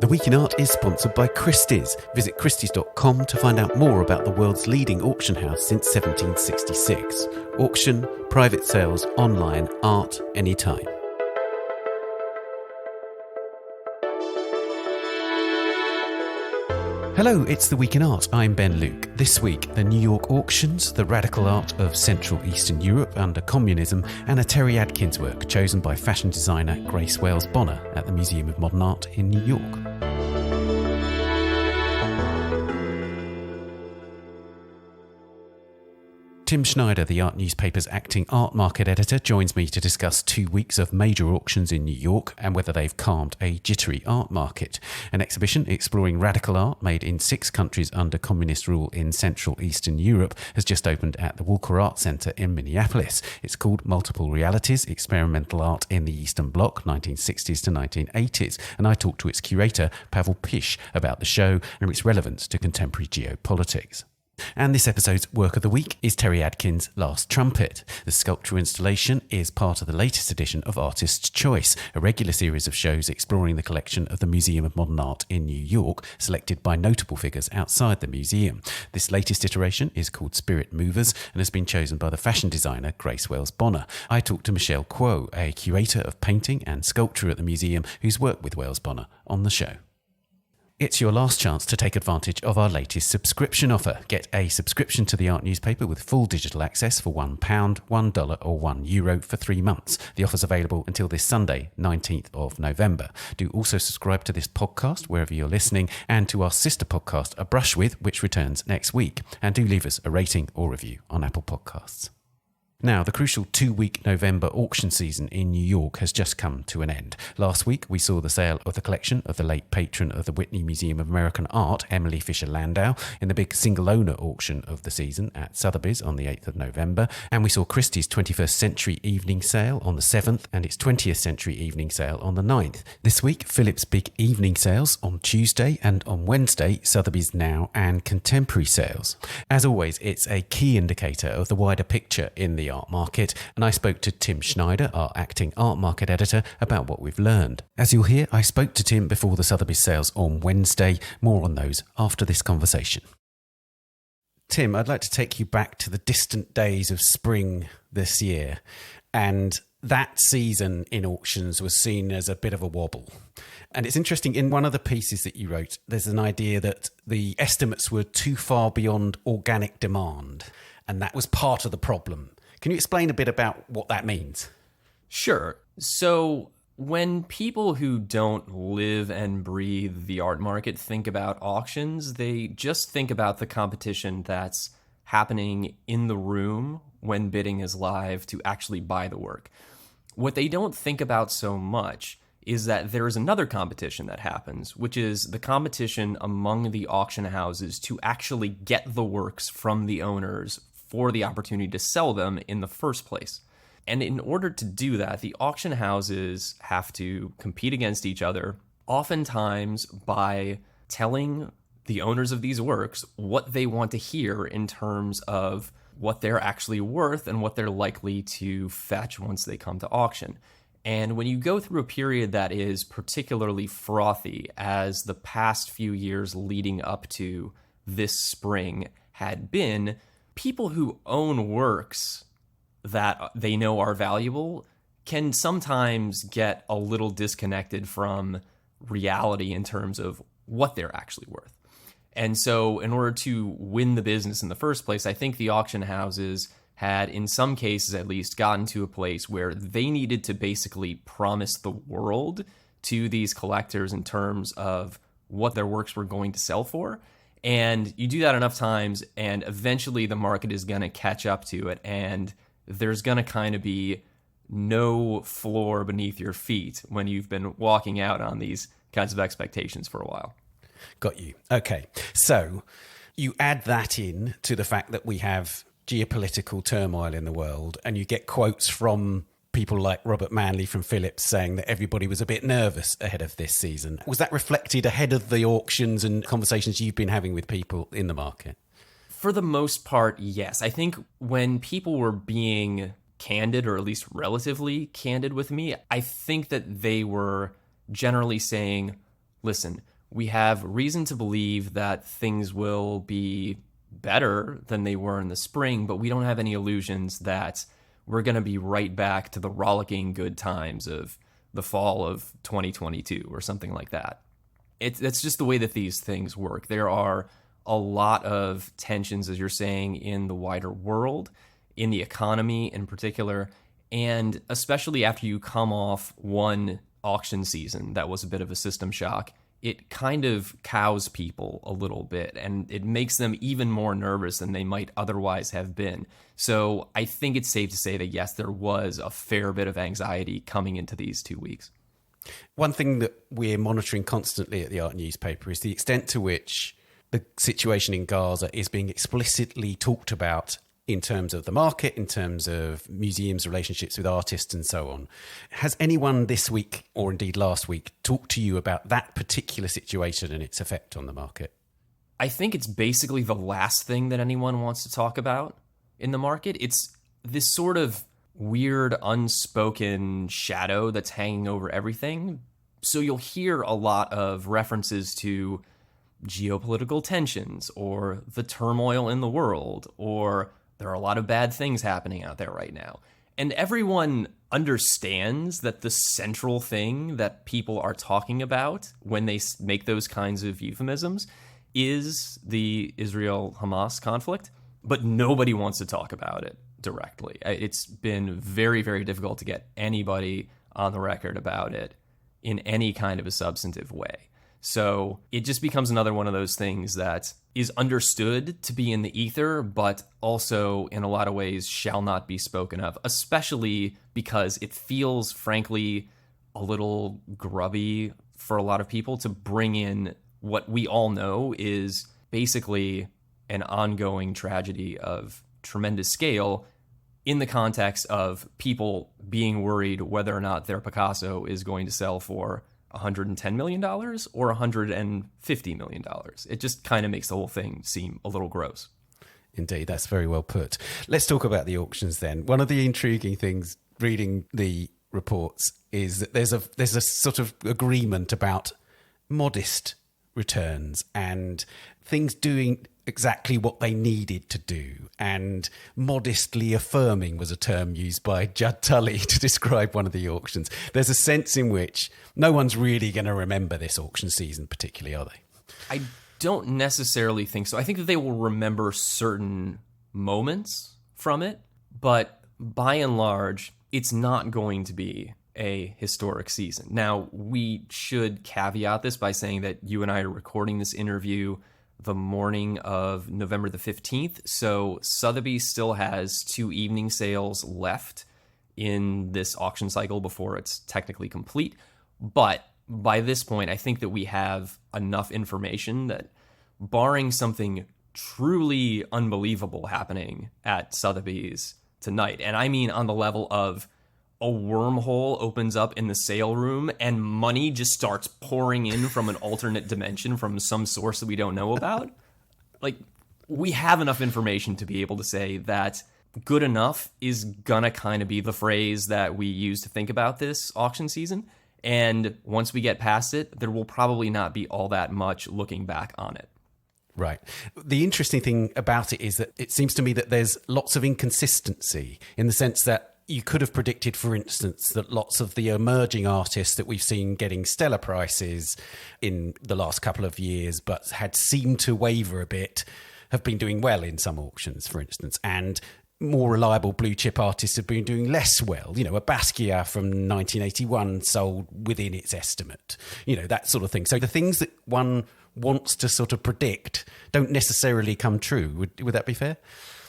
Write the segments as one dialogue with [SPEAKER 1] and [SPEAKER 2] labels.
[SPEAKER 1] The Week in Art is sponsored by Christie's. Visit christies.com to find out more about the world's leading auction house since 1766. Auction, private sales, online, art, anytime. Hello, it's The Week in Art. I'm Ben Luke. This week, the New York auctions, the radical art of Central Eastern Europe under communism, and a Terry Adkins work chosen by fashion designer Grace Wales Bonner at the Museum of Modern Art in New York. Tim Schneider, the art newspaper's acting art market editor, joins me to discuss 2 weeks of major auctions in New York and whether they've calmed a jittery art market. An exhibition exploring radical art made in 6 countries under communist rule in Central Eastern Europe has just opened at the Walker Art Center in Minneapolis. It's called Multiple Realities, Experimental Art in the Eastern Bloc, 1960s to 1980s, and I talked to its curator, Pavel Pyś, about the show and its relevance to contemporary geopolitics. And this episode's Work of the Week is Terry Adkins' Last Trumpet. The sculptural installation is part of the latest edition of Artist's Choice, a regular series of shows exploring the collection of the Museum of Modern Art in New York, selected by notable figures outside the museum. This latest iteration is called Spirit Movers and has been chosen by the fashion designer Grace Wales Bonner. I talked to Michelle Kuo, a curator of painting and sculpture at the museum who's worked with Wales Bonner on the show. It's your last chance to take advantage of our latest subscription offer. Get a subscription to the art newspaper with full digital access for £1, $1 or €1 for 3 months. The offer's available until this Sunday, 19th of November. Do also subscribe to this podcast wherever you're listening and to our sister podcast, A Brush With, which returns next week. And do leave us a rating or review on Apple Podcasts. Now, the crucial 2-week November auction season in New York has just come to an end. Last week, we saw the sale of the collection of the late patron of the Whitney Museum of American Art, Emily Fisher Landau, in the big single-owner auction of the season at Sotheby's on the 8th of November. And we saw Christie's 21st Century Evening Sale on the 7th and its 20th Century Evening Sale on the 9th. This week, Philip's big evening sales on Tuesday, and on Wednesday, Sotheby's Now and Contemporary sales. As always, it's a key indicator of the wider picture in the art market, and I spoke to Tim Schneider, our acting art market editor, about what we've learned. As you'll hear, I spoke to Tim before the Sotheby's sales on Wednesday. More on those after this conversation. Tim, I'd like to take you back to the distant days of spring this year, and that season in auctions was seen as a bit of a wobble. And it's interesting, in one of the pieces that you wrote, there's an idea that the estimates were too far beyond organic demand, and that was part of the problem. Can you explain a bit about what that means?
[SPEAKER 2] Sure. So when people who don't live and breathe the art market think about auctions, they just think about the competition that's happening in the room when bidding is live to actually buy the work. What they don't think about so much is that there is another competition that happens, which is the competition among the auction houses to actually get the works from the owners for the opportunity to sell them in the first place. And in order to do that, the auction houses have to compete against each other, oftentimes by telling the owners of these works what they want to hear in terms of what they're actually worth and what they're likely to fetch once they come to auction. And when you go through a period that is particularly frothy, as the past few years leading up to this spring had been, people who own works that they know are valuable can sometimes get a little disconnected from reality in terms of what they're actually worth. And so in order to win the business in the first place, I think the auction houses had, in some cases at least, gotten to a place where they needed to basically promise the world to these collectors in terms of what their works were going to sell for. And you do that enough times, and eventually the market is going to catch up to it, and there's going to kind of be no floor beneath your feet when you've been walking out on these kinds of expectations for a while.
[SPEAKER 1] Got you. Okay. So you add that in to the fact that we have geopolitical turmoil in the world, and you get quotes from people like Robert Manley from Philips saying that everybody was a bit nervous ahead of this season. Was that reflected ahead of the auctions and conversations you've been having with people in the market?
[SPEAKER 2] For the most part, yes. I think when people were being candid, or at least relatively candid with me, I think that they were generally saying, listen, we have reason to believe that things will be better than they were in the spring, but we don't have any illusions that we're going to be right back to the rollicking good times of the fall of 2022 or something like that. It's just the way that these things work. There are a lot of tensions, as you're saying, in the wider world, in the economy in particular, and especially after you come off one auction season that was a bit of a system shock, it kind of cows people a little bit, and it makes them even more nervous than they might otherwise have been. So I think it's safe to say that, yes, there was a fair bit of anxiety coming into these 2 weeks.
[SPEAKER 1] One thing that we're monitoring constantly at the Art newspaper is the extent to which the situation in Gaza is being explicitly talked about in terms of the market, in terms of museums' relationships with artists and so on. Has anyone this week, or indeed last week, talked to you about that particular situation and its effect on the market?
[SPEAKER 2] I think it's basically the last thing that anyone wants to talk about in the market. It's this sort of weird, unspoken shadow that's hanging over everything. So you'll hear a lot of references to geopolitical tensions or the turmoil in the world, or there are a lot of bad things happening out there right now. And everyone understands that the central thing that people are talking about when they make those kinds of euphemisms is the Israel-Hamas conflict, but nobody wants to talk about it directly. It's been very, very difficult to get anybody on the record about it in any kind of a substantive way. So it just becomes another one of those things that is understood to be in the ether, but also in a lot of ways shall not be spoken of, especially because it feels, frankly, a little grubby for a lot of people to bring in what we all know is basically an ongoing tragedy of tremendous scale in the context of people being worried whether or not their Picasso is going to sell for $110 million or $150 million. It just kind of makes the whole thing seem a little gross.
[SPEAKER 1] Indeed, that's very well put. Let's talk about the auctions then. One of the intriguing things reading the reports is that there's a sort of agreement about modest returns and things doing exactly what they needed to do, and modestly affirming was a term used by Judd Tully to describe one of the auctions. There's a sense in which no one's really going to remember this auction season particularly, are they?
[SPEAKER 2] I don't necessarily think so. I think that they will remember certain moments from it, but by and large, it's not going to be a historic season. Now, we should caveat this by saying that you and I are recording this interview the morning of November the 15th. So Sotheby's still has 2 evening sales left in this auction cycle before it's technically complete. But by this point, I think that we have enough information that, barring something truly unbelievable happening at Sotheby's tonight, and I mean on the level of a wormhole opens up in the sale room and money just starts pouring in from an alternate dimension from some source that we don't know about. Like, we have enough information to be able to say that good enough is gonna kind of be the phrase that we use to think about this auction season. And once we get past it, there will probably not be all that much looking back on it.
[SPEAKER 1] Right. The interesting thing about it is that it seems to me that there's lots of inconsistency in the sense that you could have predicted, for instance, that lots of the emerging artists that we've seen getting stellar prices in the last couple of years, but had seemed to waver a bit, have been doing well in some auctions, for instance, and more reliable blue chip artists have been doing less well. You know, a Basquiat from 1981 sold within its estimate, you know, that sort of thing. So the things that one wants to sort of predict don't necessarily come true. Would that be fair?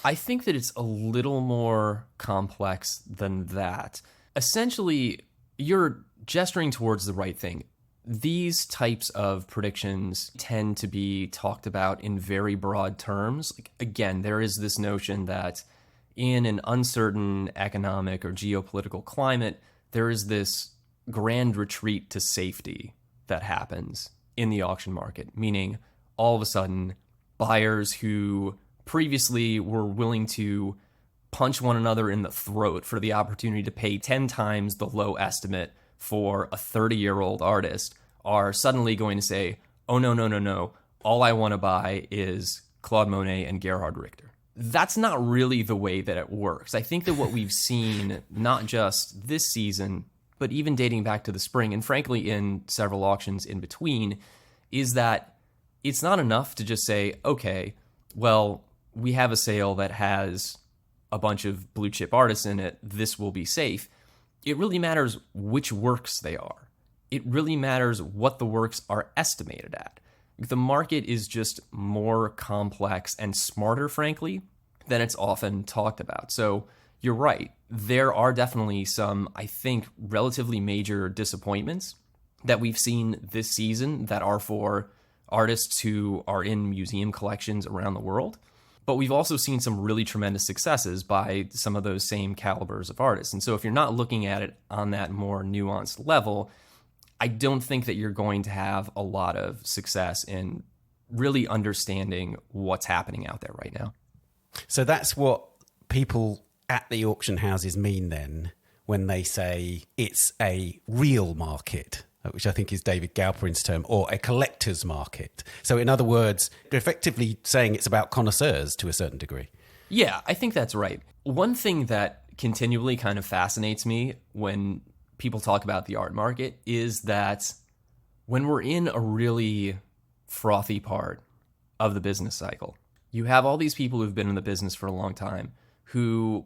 [SPEAKER 2] I think that it's a little more complex than that. Essentially, you're gesturing towards the right thing. These types of predictions tend to be talked about in very broad terms. Like, again, there is this notion that in an uncertain economic or geopolitical climate, there is this grand retreat to safety that happens in the auction market, meaning all of a sudden buyers who previously were willing to punch one another in the throat for the opportunity to pay 10 times the low estimate for a 30-year-old artist are suddenly going to say, oh, no. All I want to buy is Claude Monet and Gerhard Richter. That's not really the way that it works. I think that what we've seen, not just this season, but even dating back to the spring, and frankly in several auctions in between, is that it's not enough to just say, okay, well, we have a sale that has a bunch of blue chip artists in it, this will be safe. It really matters which works they are. It really matters what the works are estimated at. The market is just more complex and smarter, frankly, than it's often talked about. So you're right. There are definitely some, I think, relatively major disappointments that we've seen this season that are for artists who are in museum collections around the world. But we've also seen some really tremendous successes by some of those same calibers of artists. And so if you're not looking at it on that more nuanced level, I don't think that you're going to have a lot of success in really understanding what's happening out there right now.
[SPEAKER 1] So that's what people at the auction houses mean then when they say it's a real market, which I think is David Galperin's term, or a collector's market. So in other words, they're effectively saying it's about connoisseurs to a certain degree.
[SPEAKER 2] Yeah, I think that's right. One thing that continually kind of fascinates me when people talk about the art market is that when we're in a really frothy part of the business cycle, you have all these people who've been in the business for a long time who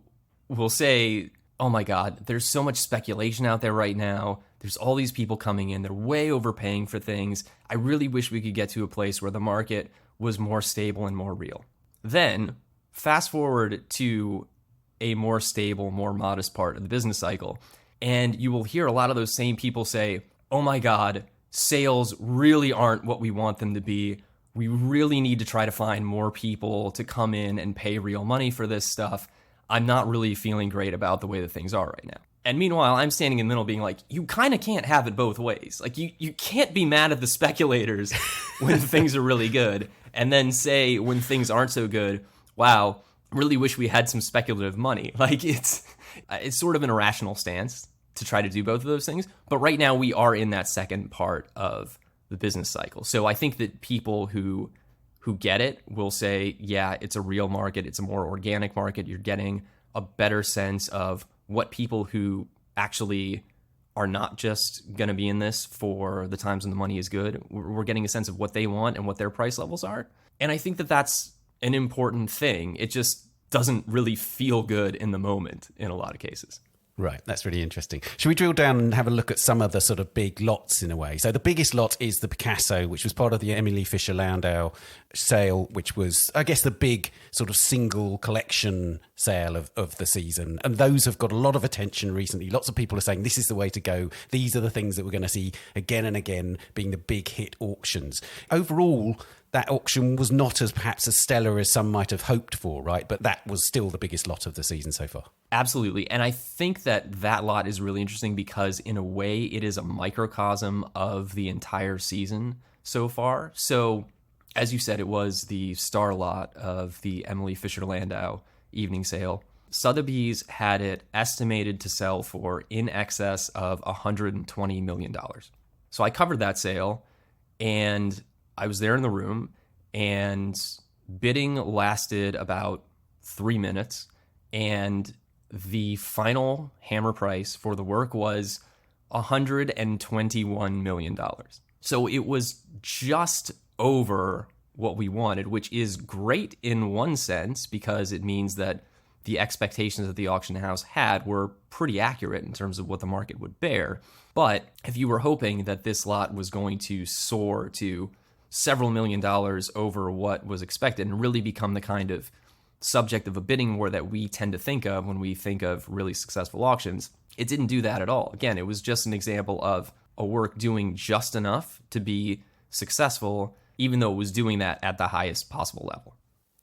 [SPEAKER 2] will say, oh my God, there's so much speculation out there right now. There's all these people coming in. They're way overpaying for things. I really wish we could get to a place where the market was more stable and more real. Then fast forward to a more stable, more modest part of the business cycle, and you will hear a lot of those same people say, oh my God, sales really aren't what we want them to be. We really need to try to find more people to come in and pay real money for this stuff. I'm not really feeling great about the way that things are right now. And meanwhile, I'm standing in the middle being like, you kind of can't have it both ways. Like, you can't be mad at the speculators when things are really good and then say when things aren't so good, wow, really wish we had some speculative money. Like, it's sort of an irrational stance to try to do both of those things. But right now we are in that second part of the business cycle. So I think that people who get it will say, yeah, it's a real market. It's a more organic market. You're getting a better sense of what people who actually are not just going to be in this for the times when the money is good. We're getting a sense of what they want and what their price levels are. And I think that that's an important thing. It just doesn't really feel good in the moment in a lot of cases.
[SPEAKER 1] Right, that's really interesting. Should we drill down and have a look at some of the sort of big lots in a way? So the biggest lot is the Picasso, which was part of the Emily Fisher Landau sale, which was, I guess, the big sort of single collection sale of the season. And those have got a lot of attention recently. Lots of people are saying this is the way to go. These are the things that we're going to see again and again being the big hit auctions. Overall, that auction was not as perhaps as stellar as some might have hoped for, right? But that was still the biggest lot of the season so far.
[SPEAKER 2] Absolutely. And I think that lot is really interesting because in a way it is a microcosm of the entire season so far. So as you said, it was the star lot of the Emily Fisher Landau evening sale. Sotheby's had it estimated to sell for in excess of $120 million. So I covered that sale and I was there in the room, and bidding lasted about 3 minutes, and the final hammer price for the work was $121 million. So it was just over what we wanted, which is great in one sense because it means that the expectations that the auction house had were pretty accurate in terms of what the market would bear. But if you were hoping that this lot was going to soar to several $1 million over what was expected and really become the kind of subject of a bidding war that we tend to think of when we think of really successful auctions, it didn't do that at all. Again, it was just an example of a work doing just enough to be successful, even though it was doing that at the highest possible level.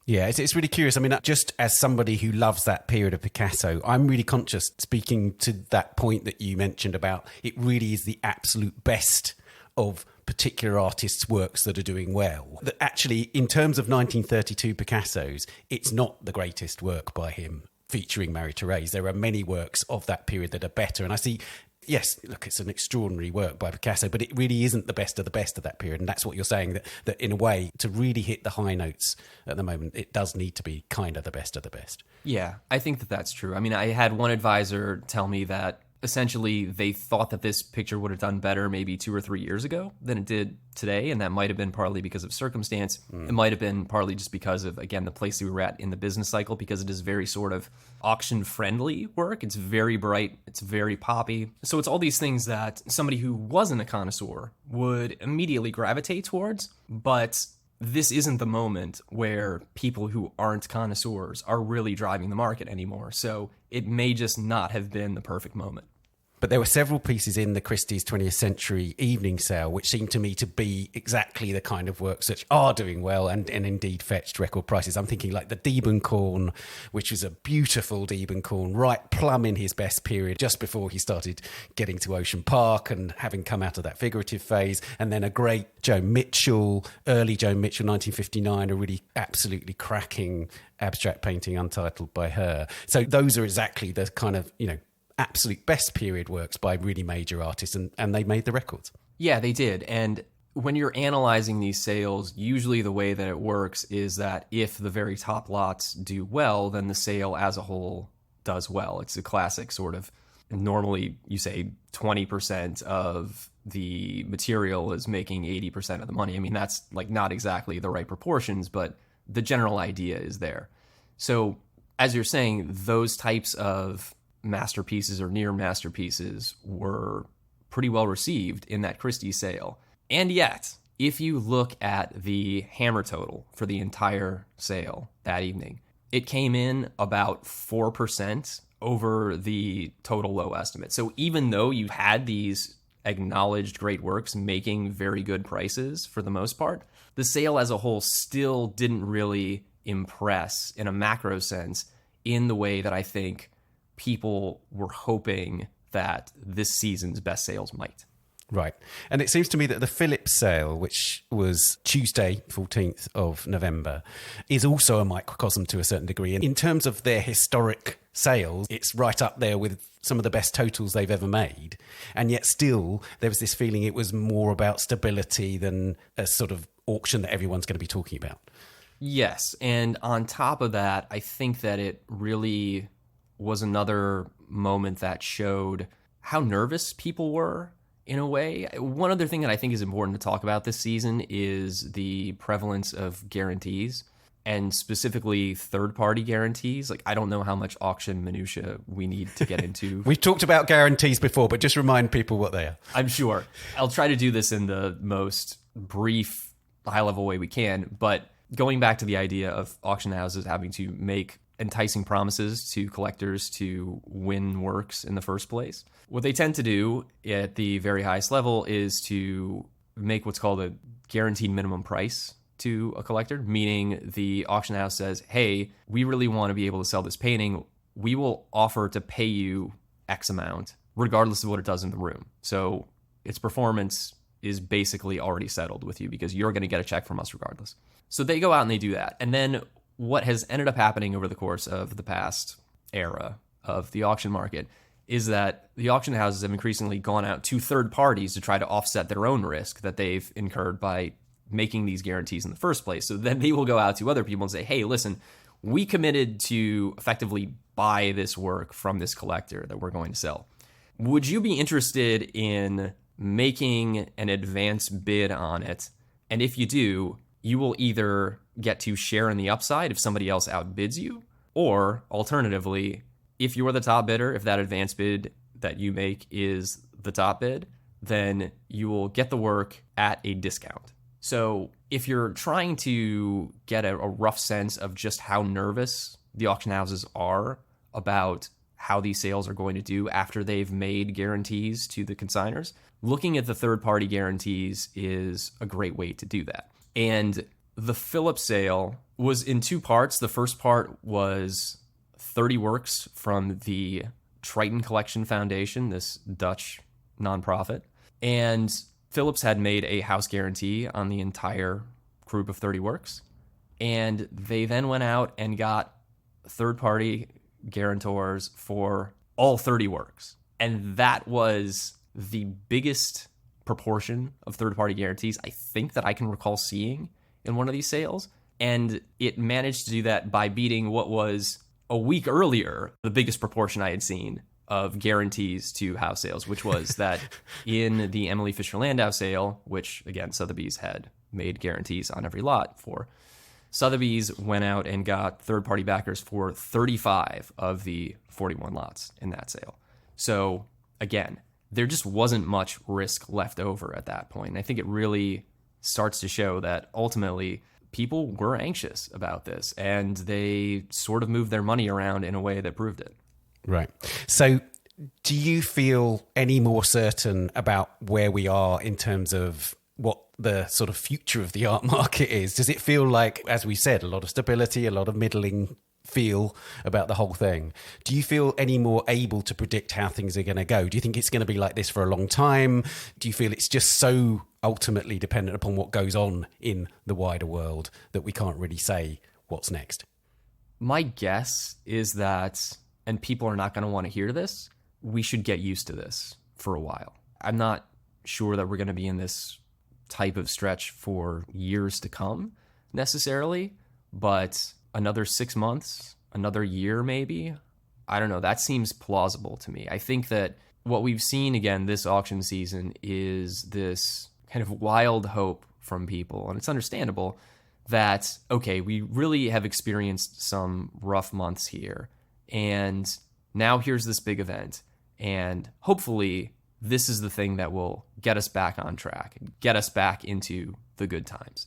[SPEAKER 1] Yeah, it's really curious. I mean, just as somebody who loves that period of Picasso, I'm really conscious, speaking to that point that you mentioned about it really is the absolute best of particular artists' works that are doing well. That actually, in terms of 1932 Picasso's, it's not the greatest work by him featuring Marie-Thérèse. There are many works of that period that are better. And I see Yes, look, it's an extraordinary work by Picasso, but it really isn't the best of that period. And that's what you're saying, that in a way, to really hit the high notes at the moment, it does need to be kind of the best of the best.
[SPEAKER 2] Yeah, I think that that's true. I mean, I had one advisor tell me that essentially they thought that this picture would have done better maybe 2 or 3 years ago than it did today. And that might have been partly because of circumstance. It might have been partly just because of, again, the place we were at in the business cycle, because it is very sort of auction friendly work. It's very bright. It's very poppy. So it's all these things that somebody who wasn't a connoisseur would immediately gravitate towards. But this isn't the moment where people who aren't connoisseurs are really driving the market anymore. So it may just not have been the perfect moment.
[SPEAKER 1] But there were several pieces in the Christie's 20th Century evening sale which seemed to me to be exactly the kind of works that are doing well and indeed fetched record prices. I'm thinking like the Diebenkorn, which was a beautiful Diebenkorn, right plumb in his best period, just before he started getting to Ocean Park and having come out of that figurative phase. And then a great Joe Mitchell, early Joe Mitchell, 1959, a really absolutely cracking abstract painting untitled by her. So those are exactly the kind of, absolute best period works by really major artists, and they made the records.
[SPEAKER 2] Yeah, they did. And when you're analyzing these sales, usually the way that it works is that if the very top lots do well, then the sale as a whole does well. It's a classic sort of, normally you say 20% of the material is making 80% of the money. I mean, that's like not exactly the right proportions, but the general idea is there. So as you're saying, those types of masterpieces or near masterpieces were pretty well received in that Christie sale. And yet, if you look at the hammer total for the entire sale that evening, it came in about 4% over the total low estimate. So even though you had these acknowledged great works making very good prices for the most part, the sale as a whole still didn't really impress in a macro sense in the way that I think people were hoping that this season's best sales might.
[SPEAKER 1] Right. And it seems to me that the Phillips sale, which was Tuesday, 14th of November, is also a microcosm to a certain degree. And in terms of their historic sales, it's right up there with some of the best totals they've ever made. And yet still, there was this feeling it was more about stability than a sort of auction that everyone's going to be talking about.
[SPEAKER 2] Yes. And on top of that, I think that it really was another moment that showed how nervous people were in a way. One other thing that I think is important to talk about this season is the prevalence of guarantees, and specifically third-party guarantees. Like, I don't know how much auction minutia we need to get into.
[SPEAKER 1] We've talked about guarantees before, but just remind people what they are.
[SPEAKER 2] I'm sure. I'll try to do this in the most brief, high-level way we can, but going back to the idea of auction houses having to make enticing promises to collectors to win works in the first place, what they tend to do at the very highest level is to make what's called a guaranteed minimum price to a collector, meaning the auction house says, hey, we really want to be able to sell this painting. We will offer to pay you X amount, regardless of what it does in the room. So its performance is basically already settled with you because you're going to get a check from us regardless. So they go out and they do that. And then what has ended up happening over the course of the past era of the auction market is that the auction houses have increasingly gone out to third parties to try to offset their own risk that they've incurred by making these guarantees in the first place. So then they will go out to other people and say, hey, listen, we committed to effectively buy this work from this collector that we're going to sell. Would you be interested in making an advance bid on it? And if you do, you will either get to share in the upside if somebody else outbids you, or alternatively, if you're the top bidder, if that advance bid that you make is the top bid, then you will get the work at a discount. So if you're trying to get a rough sense of just how nervous the auction houses are about how these sales are going to do after they've made guarantees to the consigners, looking at the third-party guarantees is a great way to do that. And the Phillips sale was in two parts. The first part was 30 works from the Triton Collection Foundation, this Dutch nonprofit. And Phillips had made a house guarantee on the entire group of 30 works. And they then went out and got third-party guarantors for all 30 works. And that was the biggest proportion of third-party guarantees I think that I can recall seeing in one of these sales. And it managed to do that by beating what was a week earlier the biggest proportion I had seen of guarantees to house sales, which was that in the Emily Fisher Landau sale, which again Sotheby's had made guarantees on every lot for, Sotheby's went out and got third-party backers for 35 of the 41 lots in that sale. So again, there just wasn't much risk left over at that point. And I think it really starts to show that ultimately people were anxious about this and they sort of moved their money around in a way that proved it.
[SPEAKER 1] Right. So do you feel any more certain about where we are in terms of what the sort of future of the art market is? Does it feel like, as we said, a lot of stability, a lot of middling feel about the whole thing? Do you feel any more able to predict how things are going to go? Do you think it's going to be like this for a long time? Do you feel it's just so ultimately dependent upon what goes on in the wider world that we can't really say what's next?
[SPEAKER 2] My guess is that, and people are not going to want to hear this, we should get used to this for a while. I'm not sure that we're going to be in this type of stretch for years to come necessarily, but another 6 months, another year maybe, I don't know, that seems plausible to me. I think that what we've seen again this auction season is this kind of wild hope from people, and it's understandable that, okay, we really have experienced some rough months here, and now here's this big event, and hopefully this is the thing that will get us back on track, get us back into the good times.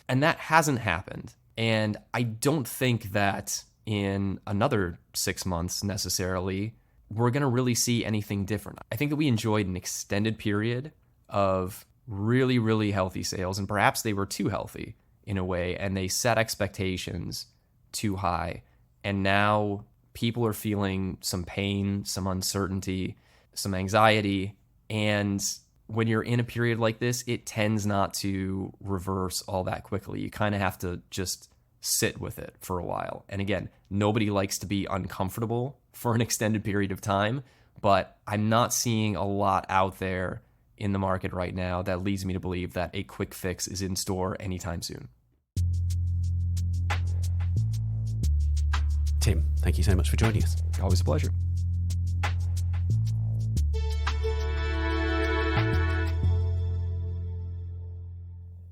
[SPEAKER 2] And that hasn't happened. And I don't think that in another 6 months necessarily, we're going to really see anything different. I think that we enjoyed an extended period of really, really healthy sales, and perhaps they were too healthy in a way, and they set expectations too high. And now people are feeling some pain, some uncertainty, some anxiety. And when you're in a period like this, it tends not to reverse all that quickly. You kind of have to just sit with it for a while. And again, nobody likes to be uncomfortable for an extended period of time, but I'm not seeing a lot out there in the market right now that leads me to believe that a quick fix is in store anytime soon.
[SPEAKER 1] Tim, thank you so much for joining us.
[SPEAKER 2] Always a pleasure.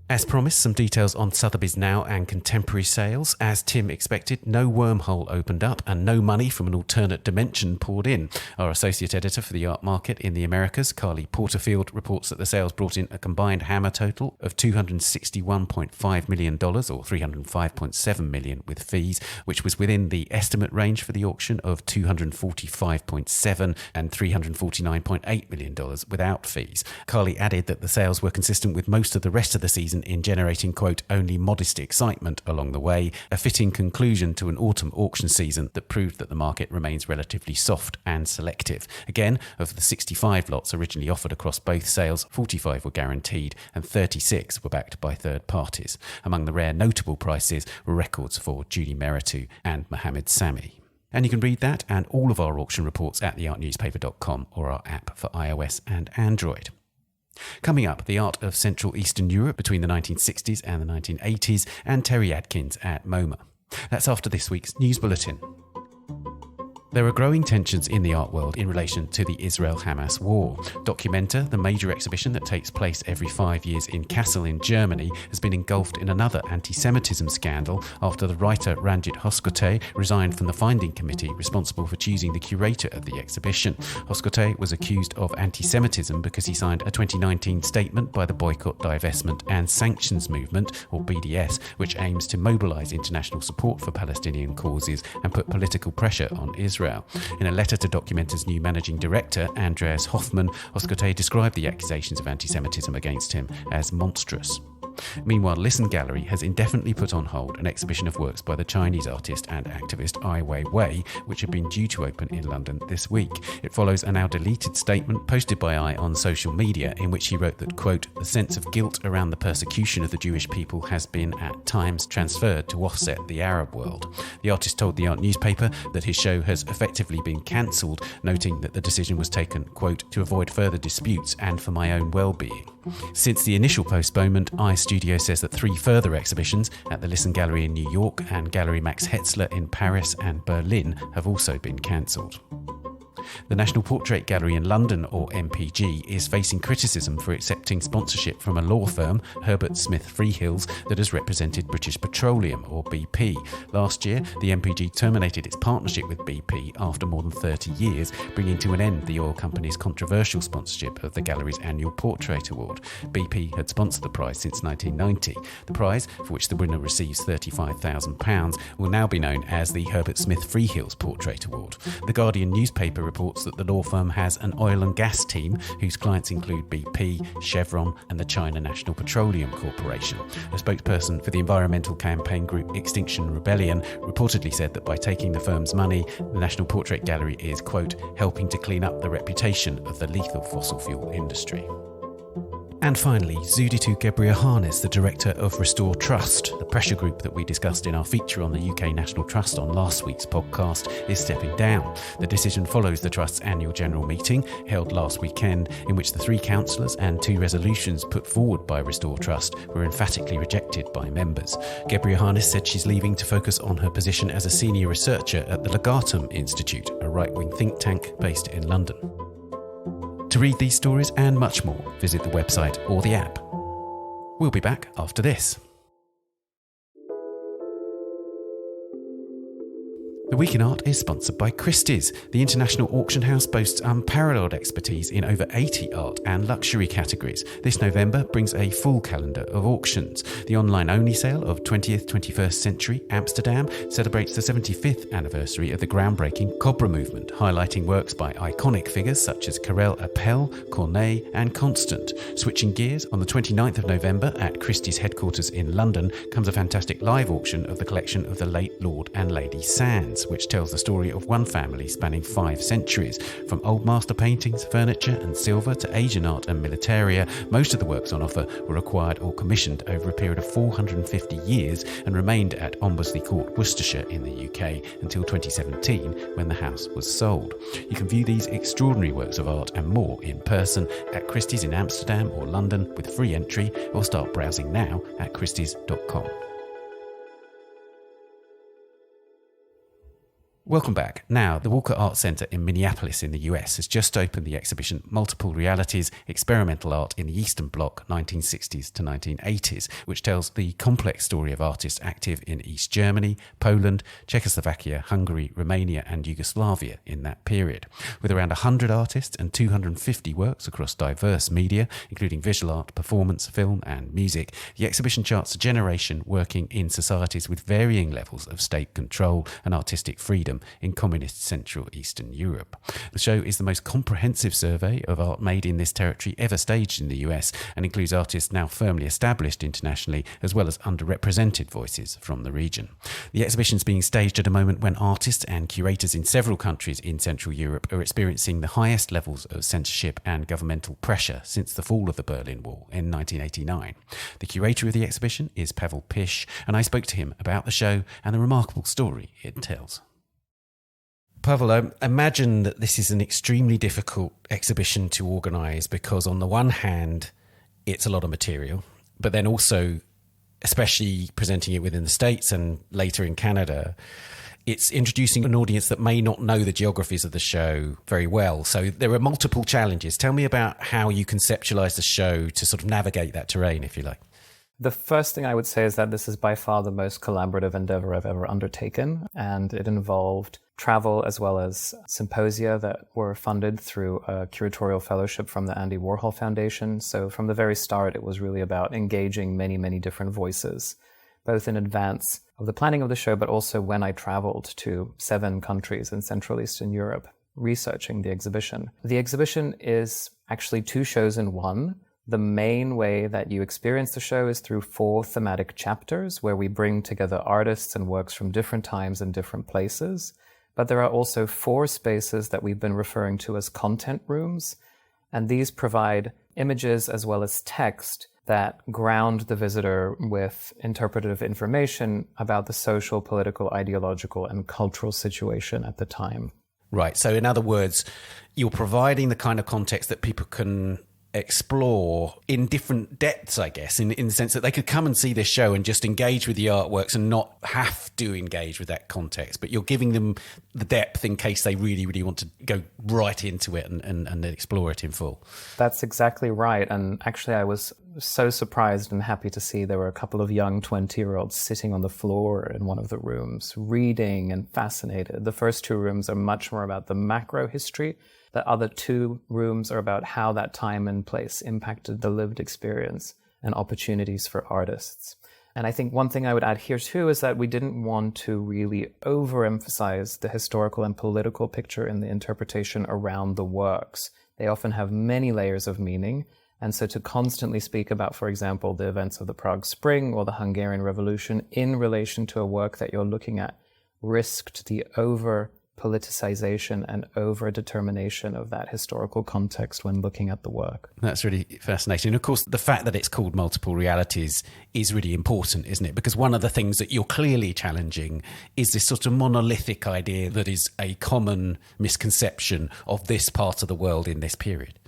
[SPEAKER 1] As promised, some details on Sotheby's Now and contemporary sales. As Tim expected, no wormhole opened up and no money from an alternate dimension poured in. Our associate editor for the art market in the Americas, Carly Porterfield, reports that the sales brought in a combined hammer total of $261.5 million, or $305.7 million with fees, which was within the estimate range for the auction of $245.7 and $349.8 million without fees. Carly added that the sales were consistent with most of the rest of the season in generating, quote, only modest excitement along the way, a fitting conclusion to an autumn auction season that proved that the market remains relatively soft and selective. Again, of the 65 lots originally offered across both sales, 45 were guaranteed and 36 were backed by third parties. Among the rare notable prices were records for Judy Meritu and Mohammed Sami. And you can read that and all of our auction reports at theartnewspaper.com or our app for iOS and Android. Coming up, the art of Central Eastern Europe between the 1960s and the 1980s, and Terry Adkins at MoMA. That's after this week's News Bulletin. There are growing tensions in the art world in relation to the Israel-Hamas war. Documenta, the major exhibition that takes place every 5 years in Kassel in Germany, has been engulfed in another anti-Semitism scandal after the writer Ranjit Hoskote resigned from the finding committee responsible for choosing the curator of the exhibition. Hoskote was accused of anti-Semitism because he signed a 2019 statement by the Boycott, Divestment and Sanctions Movement, or BDS, which aims to mobilise international support for Palestinian causes and put political pressure on Israel. In a letter to Documenta's new managing director, Andreas Hoffmann, Hoskote described the accusations of anti-Semitism against him as monstrous. Meanwhile, Listen Gallery has indefinitely put on hold an exhibition of works by the Chinese artist and activist Ai Weiwei, which had been due to open in London this week. It follows a now deleted statement posted by Ai on social media in which he wrote that, quote, "The sense of guilt around the persecution of the Jewish people has been at times transferred to offset the Arab world." The artist told the Art newspaper that his show has effectively been cancelled, noting that the decision was taken, quote, "to avoid further disputes and for my own well-being." Since the initial postponement, Ai Studio says that 3 further exhibitions at the Listen Gallery in New York and Gallery Max Hetzler in Paris and Berlin have also been cancelled. The National Portrait Gallery in London, or NPG, is facing criticism for accepting sponsorship from a law firm, Herbert Smith Freehills, that has represented British Petroleum, or BP. Last year, the NPG terminated its partnership with BP after more than 30 years, bringing to an end the oil company's controversial sponsorship of the gallery's annual Portrait Award. BP had sponsored the prize since 1990. The prize, for which the winner receives £35,000, will now be known as the Herbert Smith Freehills Portrait Award. The Guardian newspaper reports that the law firm has an oil and gas team whose clients include BP, Chevron and the China National Petroleum Corporation. A spokesperson for the environmental campaign group Extinction Rebellion reportedly said that by taking the firm's money, the National Portrait Gallery is, quote, "helping to clean up the reputation of the lethal fossil fuel industry." And finally, Zuditu Gebriohannes, the director of Restore Trust, the pressure group that we discussed in our feature on the UK National Trust on last week's podcast, is stepping down. The decision follows the Trust's annual general meeting, held last weekend, in which the 3 councillors and 2 resolutions put forward by Restore Trust were emphatically rejected by members. Gebriohannes said she's leaving to focus on her position as a senior researcher at the Legatum Institute, a right-wing think tank based in London. To read these stories and much more, visit the website or the app. We'll be back after this. The Week in Art is sponsored by Christie's. The international auction house boasts unparalleled expertise in over 80 art and luxury categories. This November brings a full calendar of auctions. The online-only sale of 20th, 21st Century Amsterdam celebrates the 75th anniversary of the groundbreaking Cobra movement, highlighting works by iconic figures such as Karel Appel, Corneille and Constant. Switching gears, on the 29th of November at Christie's headquarters in London comes a fantastic live auction of the collection of the late Lord and Lady Sands, which tells the story of one family spanning 5 centuries. From old master paintings, furniture and silver to Asian art and militaria, most of the works on offer were acquired or commissioned over a period of 450 years and remained at Ombersley Court, Worcestershire in the UK until 2017 when the house was sold. You can view these extraordinary works of art and more in person at Christie's in Amsterdam or London with free entry, or start browsing now at christies.com. Welcome back. Now, the Walker Art Centre in Minneapolis in the US has just opened the exhibition Multiple Realities, Experimental Art in the Eastern Bloc, 1960s to 1980s, which tells the complex story of artists active in East Germany, Poland, Czechoslovakia, Hungary, Romania and Yugoslavia in that period. With around 100 artists and 250 works across diverse media, including visual art, performance, film and music, the exhibition charts a generation working in societies with varying levels of state control and artistic freedom in communist Central Eastern Europe. The show is the most comprehensive survey of art made in this territory ever staged in the US and includes artists now firmly established internationally as well as underrepresented voices from the region. The exhibition is being staged at a moment when artists and curators in several countries in Central Europe are experiencing the highest levels of censorship and governmental pressure since the fall of the Berlin Wall in 1989. The curator of the exhibition is Pavel Pyś, and I spoke to him about the show and the remarkable story it tells. Pavel, I imagine that this is an extremely difficult exhibition to organise because on the one hand, it's a lot of material, but then also, especially presenting it within the States and later in Canada, it's introducing an audience that may not know the geographies of the show very well. So there are multiple challenges. Tell me about how you conceptualise the show to sort of navigate that terrain, if you like.
[SPEAKER 3] The first thing I would say is that this is by far the most collaborative endeavor I've ever undertaken, and it involved travel as well as symposia that were funded through a curatorial fellowship from the Andy Warhol Foundation. So from the very start, it was really about engaging many, many different voices, both in advance of the planning of the show, but also when I traveled to 7 countries in Central Eastern Europe researching the exhibition. The exhibition is actually 2 shows in one. The main way that you experience the show is through 4 thematic chapters where we bring together artists and works from different times and different places. But there are also 4 spaces that we've been referring to as content rooms, and these provide images as well as text that ground the visitor with interpretative information about the social, political, ideological, and cultural situation at the time.
[SPEAKER 1] Right. So in other words, you're providing the kind of context that people can explore in different depths, I guess, in the sense that they could come and see this show and just engage with the artworks and not have to engage with that context. But you're giving them the depth in case they really, really want to go right into it and explore it in full.
[SPEAKER 3] That's exactly right. And actually, I was so surprised and happy to see there were a couple of young 20-year-olds sitting on the floor in one of the rooms, reading and fascinated. The first 2 rooms are much more about the macro history. The other 2 rooms are about how that time and place impacted the lived experience and opportunities for artists. And I think one thing I would add here too is that we didn't want to really overemphasize the historical and political picture in the interpretation around the works. They often have many layers of meaning. And so to constantly speak about, for example, the events of the Prague Spring or the Hungarian Revolution in relation to a work that you're looking at risked the over-politicization and over-determination of that historical context when looking at the work.
[SPEAKER 1] That's really fascinating. And of course, the fact that it's called Multiple Realities is really important, isn't it? Because one of the things that you're clearly challenging is this sort of monolithic idea that is a common misconception of this part of the world in this period.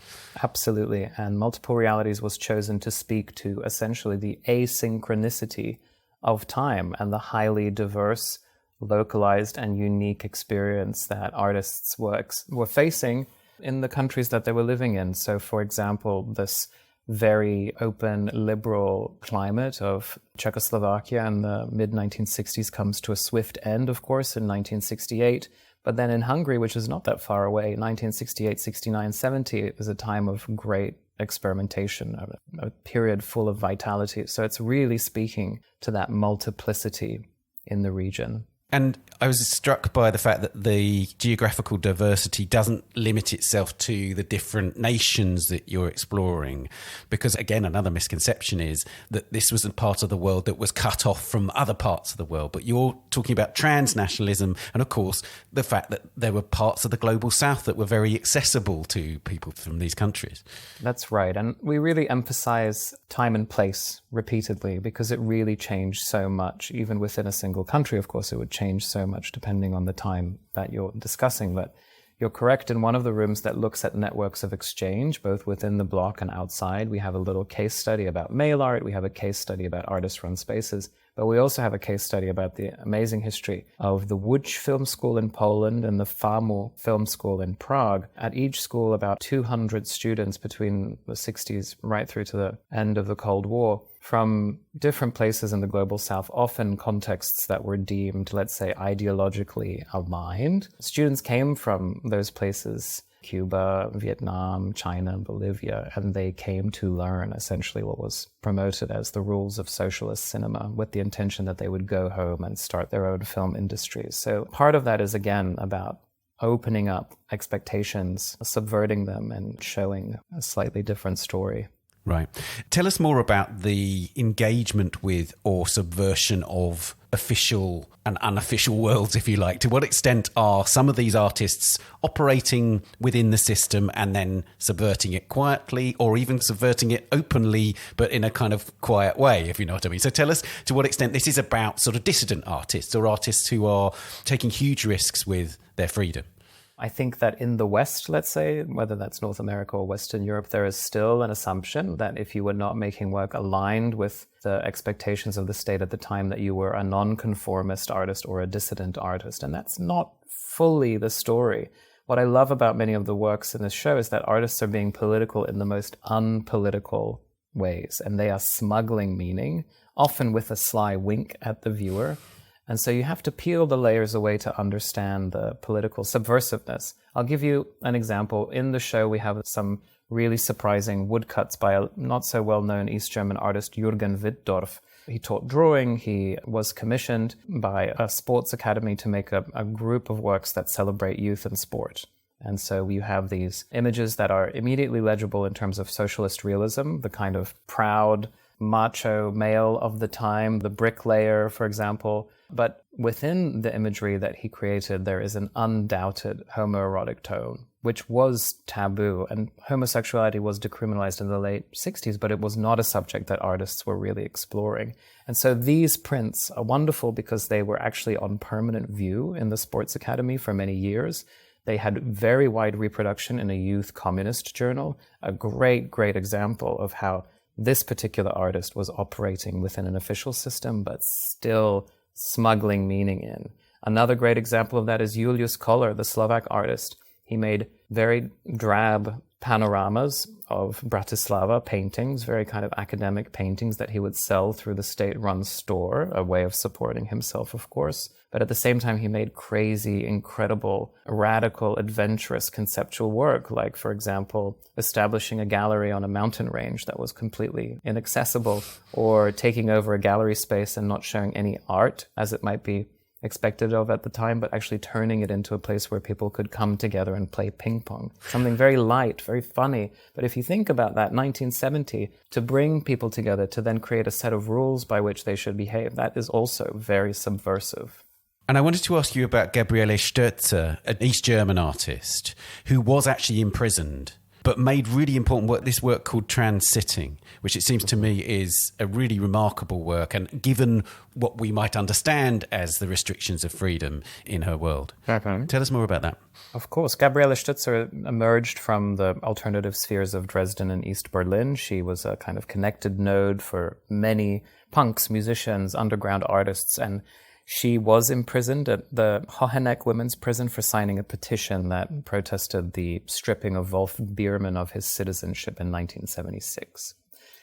[SPEAKER 3] Absolutely. And Multiple Realities was chosen to speak to essentially the asynchronicity of time and the highly diverse, localized and unique experience that artists were facing in the countries that they were living in. So, for example, this very open, liberal climate of Czechoslovakia in the mid-1960s comes to a swift end, of course, in 1968. But then in Hungary, which is not that far away, 1968, 69, 70, it was a time of great experimentation, a period full of vitality. So it's really speaking to that multiplicity in the region.
[SPEAKER 1] And I was struck by the fact that the geographical diversity doesn't limit itself to the different nations that you're exploring. Because, again, another misconception is that this was a part of the world that was cut off from other parts of the world. But you're talking about transnationalism and, of course, the fact that there were parts of the global south that were very accessible to people from these countries.
[SPEAKER 3] That's right. And we really emphasize time and place repeatedly because it really changed so much. Even within a single country, of course, it would change so much depending on the time that you're discussing. But you're correct. In one of the rooms that looks at networks of exchange, both within the block and outside, we have a little case study about mail art. We have a case study about artist-run spaces. But we also have a case study about the amazing history of the Łódź Film School in Poland and the FAMU Film School in Prague. At each school, about 200 students between the 60s right through to the end of the Cold War from different places in the global south, often contexts that were deemed, let's say, ideologically aligned. Students came from those places, Cuba, Vietnam, China, Bolivia, and they came to learn essentially what was promoted as the rules of socialist cinema with the intention that they would go home and start their own film industries. So part of that is, again, about opening up expectations, subverting them, and showing a slightly different story.
[SPEAKER 1] Right. Tell us more about the engagement with or subversion of official and unofficial worlds, if you like. To what extent are some of these artists operating within the system and then subverting it quietly, or even subverting it openly, but in a kind of quiet way, if you know what I mean? So tell us to what extent this is about sort of dissident artists or artists who are taking huge risks with their freedom.
[SPEAKER 3] I think that in the West, let's say, whether that's North America or Western Europe, there is still an assumption that if you were not making work aligned with the expectations of the state at the time, that you were a non-conformist artist or a dissident artist. And that's not fully the story. What I love about many of the works in this show is that artists are being political in the most unpolitical ways, and they are smuggling meaning, often with a sly wink at the viewer. And so you have to peel the layers away to understand the political subversiveness. I'll give you an example. In the show, we have some really surprising woodcuts by a not so well-known East German artist, Jürgen Wittdorf. He taught drawing. He was commissioned by a sports academy to make a group of works that celebrate youth and sport. And so you have these images that are immediately legible in terms of socialist realism, the kind of proud, macho male of the time, the bricklayer, for example. But within the imagery that he created, there is an undoubted homoerotic tone, which was taboo. And homosexuality was decriminalized in the late 60s, but it was not a subject that artists were really exploring. And so these prints are wonderful because they were actually on permanent view in the Sports Academy for many years. They had very wide reproduction in a youth communist journal, a great, great example of how this particular artist was operating within an official system, but still smuggling meaning in. Another great example of that is Julius Koller, the Slovak artist. He made very drab panoramas of Bratislava paintings, very kind of academic paintings that he would sell through the state-run store, a way of supporting himself, of course. But at the same time, he made crazy, incredible, radical, adventurous conceptual work, like, for example, establishing a gallery on a mountain range that was completely inaccessible, or taking over a gallery space and not showing any art, as it might be expected of at the time, but actually turning it into a place where people could come together and play ping pong. Something very light, very funny. But if you think about that, 1970, to bring people together, to then create a set of rules by which they should behave, that is also very subversive.
[SPEAKER 1] And I wanted to ask you about Gabriele Stürzer, an East German artist who was actually imprisoned, but made really important work, this work called Transsitting, which it seems to me is a really remarkable work, and given what we might understand as the restrictions of freedom in her world.
[SPEAKER 3] Okay.
[SPEAKER 1] Tell us more about that.
[SPEAKER 3] Of course. Gabriele Stürzer emerged from the alternative spheres of Dresden and East Berlin. She was a kind of connected node for many punks, musicians, underground artists, and she was imprisoned at the Hoheneck Women's Prison for signing a petition that protested the stripping of Wolf Biermann of his citizenship in 1976.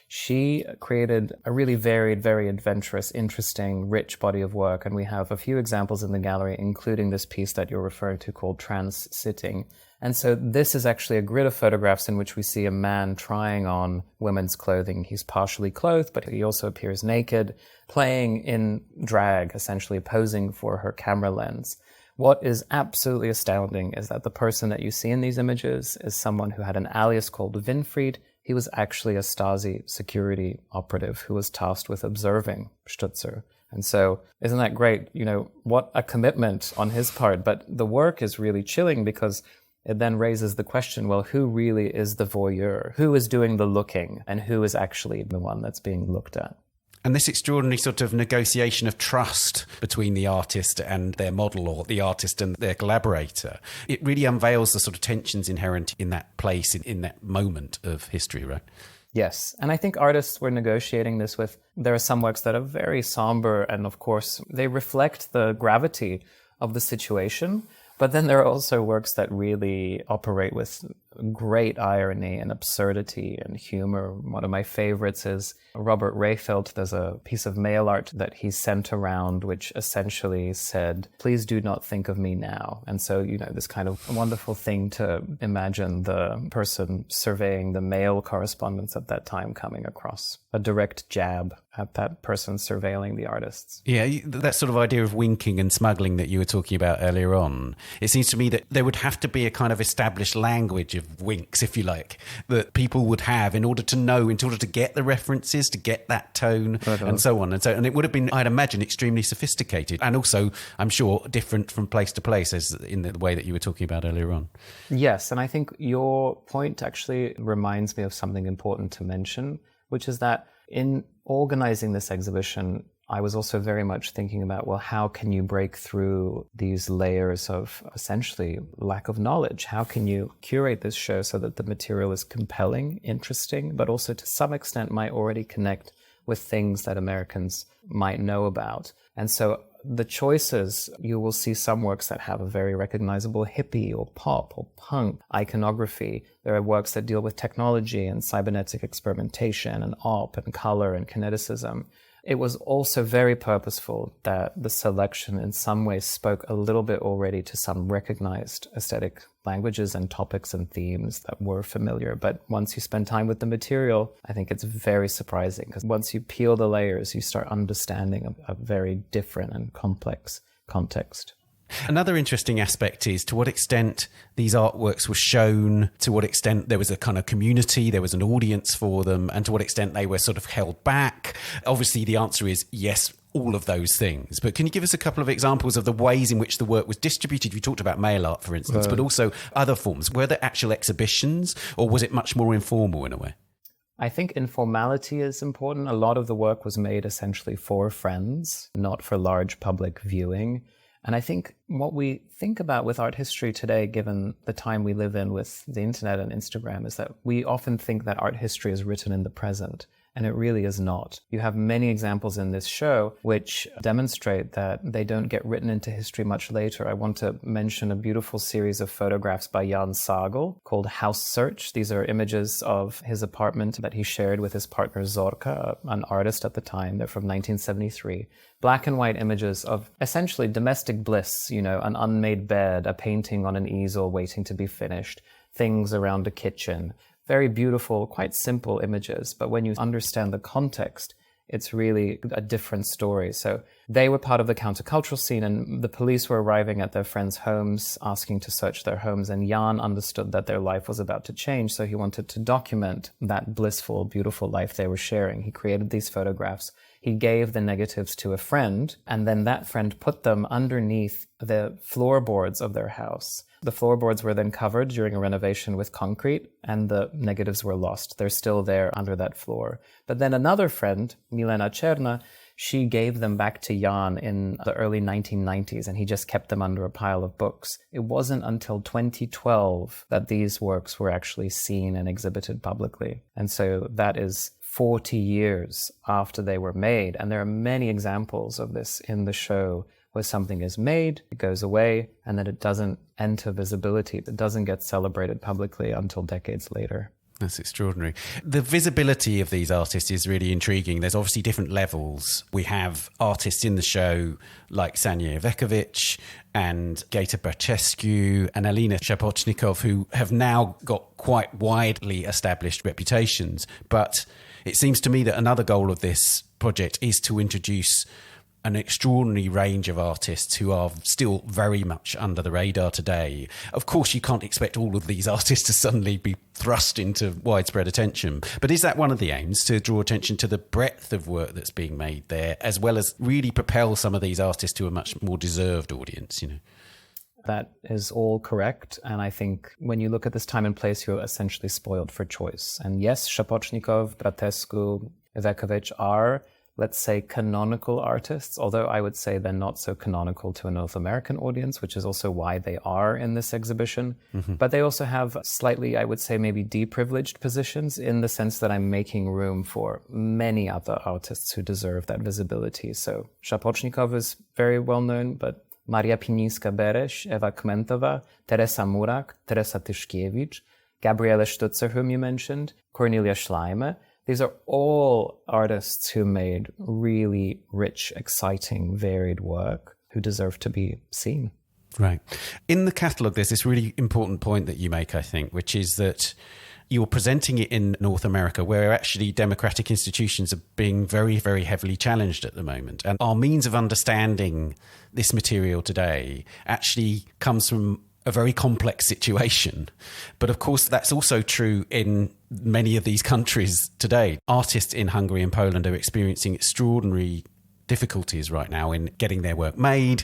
[SPEAKER 3] She created a really varied, very adventurous, interesting, rich body of work, and we have a few examples in the gallery, including this piece that you're referring to called Transsitting. And so this is actually a grid of photographs in which we see a man trying on women's clothing. He's partially clothed, but he also appears naked, playing in drag, essentially posing for her camera lens. What is absolutely astounding is that the person that you see in these images is someone who had an alias called Winfried. He was actually a Stasi security operative who was tasked with observing Stürzer. And so, isn't that great? You know, what a commitment on his part. But the work is really chilling because it then raises the question, well, who really is the voyeur? Who is doing the looking? And who is actually the one that's being looked at?
[SPEAKER 1] And this extraordinary sort of negotiation of trust between the artist and their model, or the artist and their collaborator, it really unveils the sort of tensions inherent in that place, in that moment of history, right?
[SPEAKER 3] Yes. And I think artists were negotiating this with, there are some works that are very somber, and of course, they reflect the gravity of the situation. But then there are also works that really operate with great irony and absurdity and humor. One of my favorites is Robert Rehfeldt. There's a piece of mail art that he sent around which essentially said, "Please do not think of me now." And so, you know, this kind of wonderful thing to imagine the person surveying the mail correspondence at that time coming across a direct jab at that person surveilling the artists.
[SPEAKER 1] Yeah, that sort of idea of winking and smuggling that you were talking about earlier on, it seems to me that there would have to be a kind of established language of winks, if you like, that people would have in order to know, in order to get the references, to get that tone, and so on. And it would have been, I'd imagine, extremely sophisticated, and also, I'm sure, different from place to place, as in the way that you were talking about earlier on.
[SPEAKER 3] Yes, and I think your point actually reminds me of something important to mention, which is that in organizing this exhibition, I was also very much thinking about, well, how can you break through these layers of essentially lack of knowledge? How can you curate this show so that the material is compelling, interesting, but also to some extent might already connect with things that Americans might know about? And so the choices, you will see some works that have a very recognizable hippie or pop or punk iconography. There are works that deal with technology and cybernetic experimentation and op and color and kineticism. It was also very purposeful that the selection in some ways spoke a little bit already to some recognized aesthetic languages and topics and themes that were familiar. But once you spend time with the material, I think it's very surprising, because once you peel the layers, you start understanding a very different and complex context.
[SPEAKER 1] Another interesting aspect is to what extent these artworks were shown, to what extent there was a kind of community, there was an audience for them, and to what extent they were sort of held back. Obviously, the answer is yes, all of those things. But can you give us a couple of examples of the ways in which the work was distributed? You talked about mail art, for instance, but also other forms. Were there actual exhibitions, or was it much more informal in a way?
[SPEAKER 3] I think informality is important. A lot of the work was made essentially for friends, not for large public viewing. And I think what we think about with art history today, given the time we live in with the internet and Instagram, is that we often think that art history is written in the present. And it really is not. You have many examples in this show which demonstrate that they don't get written into history much later. I want to mention a beautiful series of photographs by Jan Sagel called House Search. These are images of his apartment that he shared with his partner Zorka, an artist at the time. They're from 1973. Black and white images of essentially domestic bliss, an unmade bed, a painting on an easel waiting to be finished, things around a kitchen. Very beautiful, quite simple images, but when you understand the context, it's really a different story. So they were part of the countercultural scene, and the police were arriving at their friends' homes, asking to search their homes, and Jan understood that their life was about to change, so he wanted to document that blissful, beautiful life they were sharing. He created these photographs. He gave the negatives to a friend, and then that friend put them underneath the floorboards of their house. The floorboards were then covered during a renovation with concrete, and the negatives were lost. They're still there under that floor. But then another friend, Milena Cherna, she gave them back to Jan in the early 1990s, and he just kept them under a pile of books. It wasn't until 2012 that these works were actually seen and exhibited publicly. And so that is 40 years after they were made. And there are many examples of this in the show where something is made, it goes away, and then it doesn't enter visibility. It doesn't get celebrated publicly until decades later.
[SPEAKER 1] That's extraordinary. The visibility of these artists is really intriguing. There's obviously different levels. We have artists in the show like Sanja Vekovic and Geta Bercescu and Alina Shapochnikov, who have now got quite widely established reputations. But it seems to me that another goal of this project is to introduce an extraordinary range of artists who are still very much under the radar today. Of course, you can't expect all of these artists to suddenly be thrust into widespread attention. But is that one of the aims, to draw attention to the breadth of work that's being made there, as well as really propel some of these artists to a much more deserved audience,
[SPEAKER 3] That is all correct. And I think when you look at this time and place, you're essentially spoiled for choice. And yes, Shapochnikov, Bratescu, Vekovic are, let's say, canonical artists, although I would say they're not so canonical to a North American audience, which is also why they are in this exhibition. Mm-hmm. But they also have slightly, I would say, maybe deprivileged positions in the sense that I'm making room for many other artists who deserve that visibility. So Shapochnikov is very well known, but Maria Pinińska-Bereš, Eva Kmentova, Teresa Murak, Teresa Tyszkiewicz, Gabriele Stutzer, whom you mentioned, Cornelia Schleime. These are all artists who made really rich, exciting, varied work who deserve to be seen.
[SPEAKER 1] Right. In the catalogue, there's this really important point that you make, I think, which is that you're presenting it in North America, where actually democratic institutions are being very, very heavily challenged at the moment. And our means of understanding this material today actually comes from a very complex situation. But of course, that's also true in many of these countries today. Artists in Hungary and Poland are experiencing extraordinary difficulties right now in getting their work made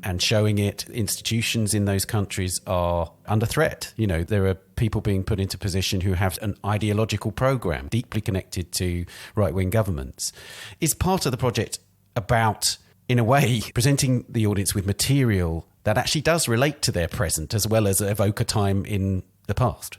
[SPEAKER 1] and showing it. Institutions in those countries are under threat. There are people being put into position who have an ideological program deeply connected to right-wing governments. Is part of the project about, in a way, presenting the audience with material that actually does relate to their present as well as evoke a time in the past?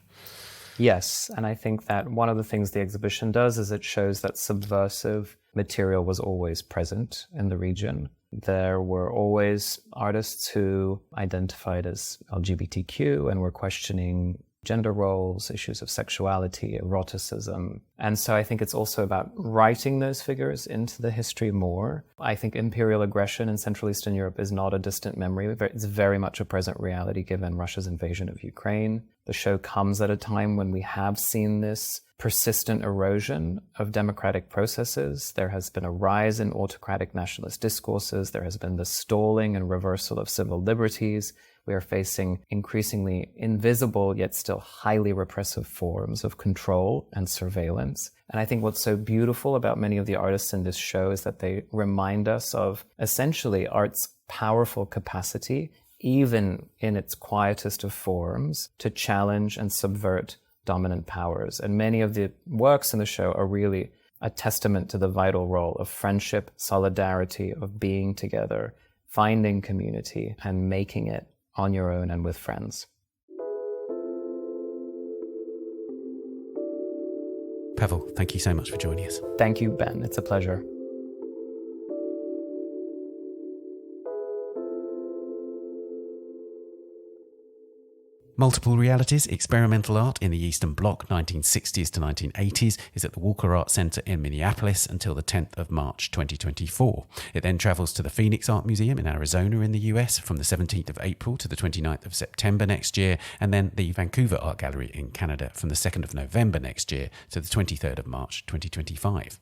[SPEAKER 3] Yes, and I think that one of the things the exhibition does is it shows that subversive material was always present in the region. There were always artists who identified as LGBTQ and were questioning gender roles, issues of sexuality, eroticism. And so I think it's also about writing those figures into the history more. I think imperial aggression in Central Eastern Europe is not a distant memory. It's very much a present reality given Russia's invasion of Ukraine. The show comes at a time when we have seen this persistent erosion of democratic processes. There has been a rise in autocratic nationalist discourses. There has been the stalling and reversal of civil liberties. We are facing increasingly invisible yet still highly repressive forms of control and surveillance. And I think what's so beautiful about many of the artists in this show is that they remind us of essentially art's powerful capacity, even in its quietest of forms, to challenge and subvert dominant powers. And many of the works in the show are really a testament to the vital role of friendship, solidarity, of being together, finding community, and making it on your own and with friends.
[SPEAKER 1] Pavel, thank you so much for joining us.
[SPEAKER 3] Thank you, Ben. It's a pleasure.
[SPEAKER 1] Multiple Realities, Experimental Art in the Eastern Bloc, 1960s to 1980s, is at the Walker Art Centre in Minneapolis until the 10th of March 2024. It then travels to the Phoenix Art Museum in Arizona in the US from the 17th of April to the 29th of September next year, and then the Vancouver Art Gallery in Canada from the 2nd of November next year to the 23rd of March 2025.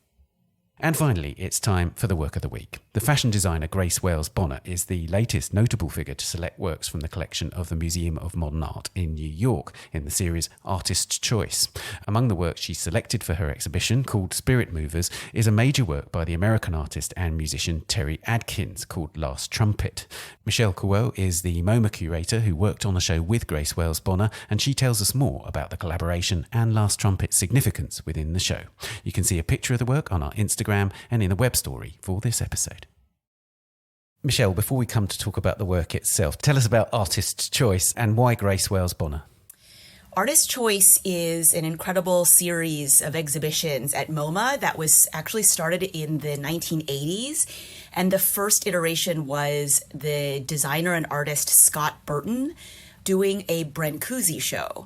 [SPEAKER 1] And finally, it's time for the Work of the Week. The fashion designer Grace Wales Bonner is the latest notable figure to select works from the collection of the Museum of Modern Art in New York in the series Artist's Choice. Among the works she selected for her exhibition, called Spirit Movers, is a major work by the American artist and musician Terry Adkins called Last Trumpet. Michelle Kuo is the MoMA curator who worked on the show with Grace Wales Bonner, and she tells us more about the collaboration and Last Trumpet's significance within the show. You can see a picture of the work on our Instagram and in the web story for this episode. Michelle, before we come to talk about the work itself, tell us about Artist's Choice and why Grace Wales Bonner.
[SPEAKER 4] Artist's Choice is an incredible series of exhibitions at MoMA that was actually started in the 1980s. And the first iteration was the designer and artist Scott Burton doing a Brancusi show.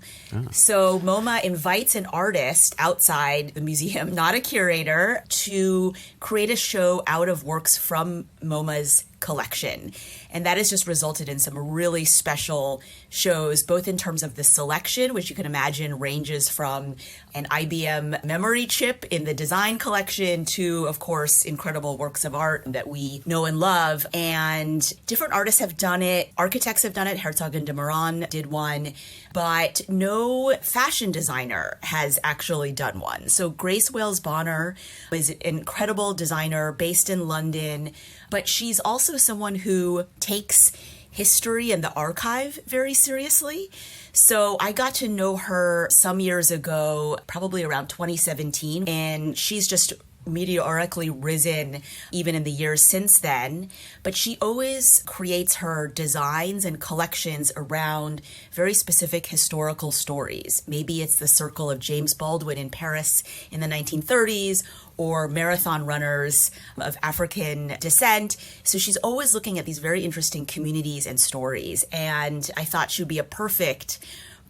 [SPEAKER 4] So MoMA invites an artist outside the museum, not a curator, to create a show out of works from MoMA's collection. And that has just resulted in some really special shows, both in terms of the selection, which you can imagine ranges from an IBM memory chip in the design collection to, of course, incredible works of art that we know and love. And different artists have done it. Architects have done it. Herzog and de Meuron did one. But no fashion designer has actually done one. So Grace Wales Bonner is an incredible designer based in London, but she's also someone who takes history and the archive very seriously. So I got to know her some years ago, probably around 2017, and she's just meteorically risen even in the years since then. But she always creates her designs and collections around very specific historical stories. Maybe it's the circle of James Baldwin in Paris in the 1930s, or marathon runners of African descent. So she's always looking at these very interesting communities and stories. And I thought she would be a perfect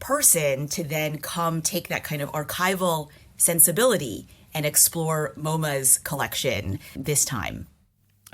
[SPEAKER 4] person to then come take that kind of archival sensibility and explore MoMA's collection this time.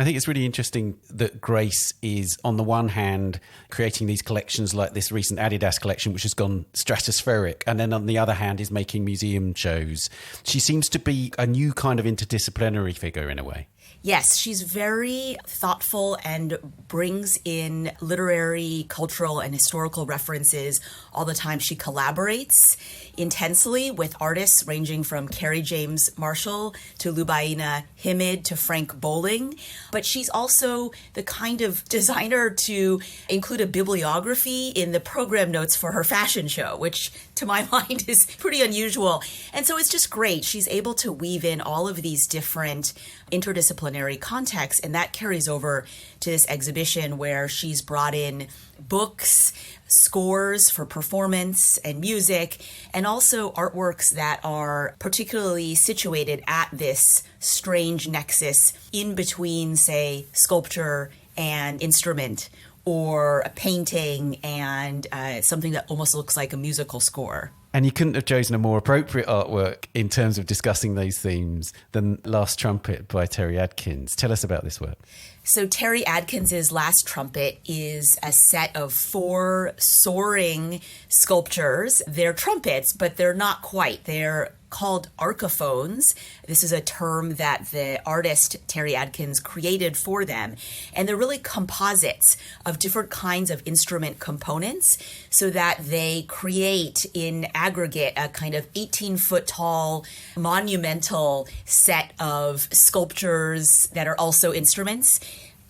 [SPEAKER 1] I think it's really interesting that Grace is, on the one hand, creating these collections like this recent Adidas collection, which has gone stratospheric, and then on the other hand is making museum shows. She seems to be a new kind of interdisciplinary figure in a way.
[SPEAKER 4] Yes, she's very thoughtful and brings in literary, cultural, and historical references all the time. She collaborates intensely with artists ranging from Carrie James Marshall to Lubaina Himid to Frank Bowling. But she's also the kind of designer to include a bibliography in the program notes for her fashion show, which to my mind is pretty unusual. And so it's just great. She's able to weave in all of these different interdisciplinary contexts, and that carries over to this exhibition where she's brought in books, scores for performance and music, and also artworks that are particularly situated at this strange nexus in between, say, sculpture and instrument, or a painting and something that almost looks like a musical score.
[SPEAKER 1] And you couldn't have chosen a more appropriate artwork in terms of discussing those themes than Last Trumpet by Terry Adkins. Tell us about this work.
[SPEAKER 4] So Terry Adkins' Last Trumpet is a set of 4 soaring sculptures. They're trumpets, but they're not quite. They're called archiphones. This is a term that the artist Terry Adkins created for them. And they're really composites of different kinds of instrument components so that they create in aggregate a kind of 18-foot tall monumental set of sculptures that are also instruments.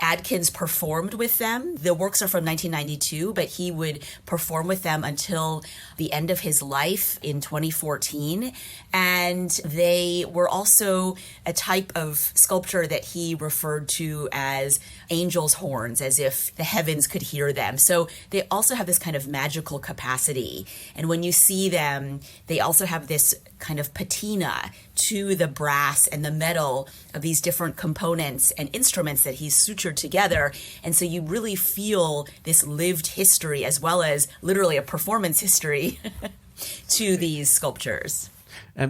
[SPEAKER 4] Adkins performed with them. The works are from 1992, but he would perform with them until the end of his life in 2014. And they were also a type of sculpture that he referred to as angel's horns, as if the heavens could hear them. So they also have this kind of magical capacity. And when you see them, they also have this kind of patina to the brass and the metal of these different components and instruments that he's sutured together. And so you really feel this lived history as well as literally a performance history to these sculptures.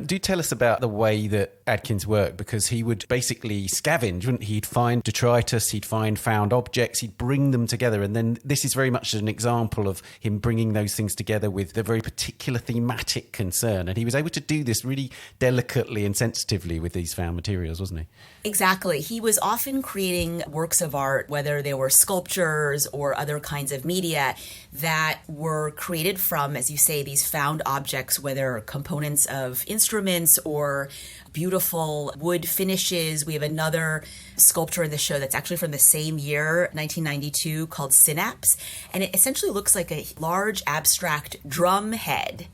[SPEAKER 1] Do tell us about the way that Adkins worked, because he would basically scavenge, wouldn't he? He'd find detritus, he'd find found objects, he'd bring them together. And then this is very much an example of him bringing those things together with a very particular thematic concern. And he was able to do this really delicately and sensitively with these found materials, wasn't he?
[SPEAKER 4] Exactly. He was often creating works of art, whether they were sculptures or other kinds of media that were created from, as you say, these found objects, whether components of instruments or beautiful wood finishes. We have another sculpture in the show that's actually from the same year, 1992, called Synapse. And it essentially looks like a large abstract drum head,